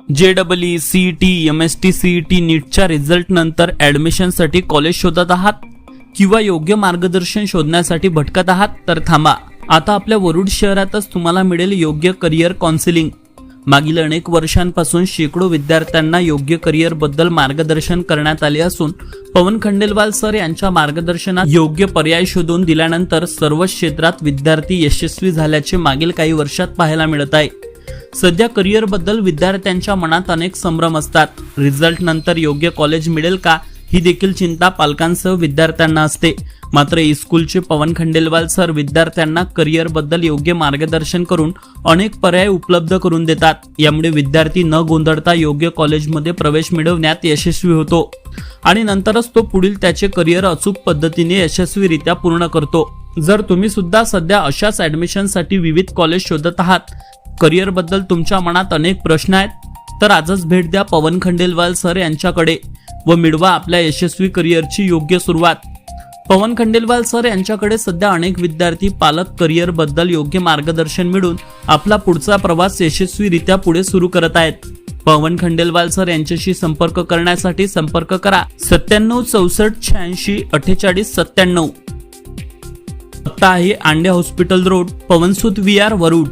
JEE, CET, MST, CET, नीटच्या result नंतर ॲडमिशनसाठी कॉलेज शोधत आहात किंवा योग्य मार्गदर्शन शोधण्यासाठी भटकत आहात तर थांबा. आता आपल्या वरुड शहरातच तुम्हाला मिळेल योग्य करिअर काउन्सिलिंग. मागील अनेक वर्षांपासून शेकडो विद्यार्थ्यांना योग्य करिअर बद्दल मार्गदर्शन करण्यात आले असून पवन खंडेलवाल सर यांच्या मार्गदर्शनात योग्य पर्याय शोधून दिल्यानंतर सर्व क्षेत्रात विद्यार्थी यशस्वी झाल्याचे मागील काही वर्षात पाहायला मिळत आहे. सध्या करिअर बद्दल विद्यार्थ्यांच्या मनात अनेक संभ्रम असतात. रिझल्ट नंतर योग्य कॉलेज मिळेल का ही देखील चिंता पालकांसह विद्यार्थ्यांना असते. मात्र स्कूलचे पवन खंडेलवाल सर विद्यार्थ्यांना करिअर बद्दल योग्य मार्गदर्शन करून अनेक पर्याय उपलब्ध करून देतात. यामुळे विद्यार्थी न गोंधळता योग्य कॉलेजमध्ये प्रवेश मिळवण्यात यशस्वी होतो आणि नंतरच तो पुढील त्याचे करिअर अचूक पद्धतीने यशस्वीरित्या पूर्ण करतो. जर तुम्ही सुद्धा सध्या अशाच ॲडमिशनसाठी विविध कॉलेज शोधत आहात, करिअर बद्दल तुमच्या मनात अनेक प्रश्न आहेत, तर आजच भेट द्या पवन खंडेलवाल सर यांच्याकडे व मिळवा आपल्या यशस्वी करिअरची योग्य सुरुवात. पवन खंडेलवाल सर यांच्याकडे सध्या अनेक विद्यार्थी पालक करिअर बद्दल योग्य मार्गदर्शन मिळून आपला पुढचा प्रवास यशस्वीरित्या पुढे सुरू करत आहेत. पवन खंडेलवाल सर यांच्याशी संपर्क करण्यासाठी संपर्क करा 97 64 86 48 97. पत्ता आहे आंडे hospital road, Pawansut VR, Warud.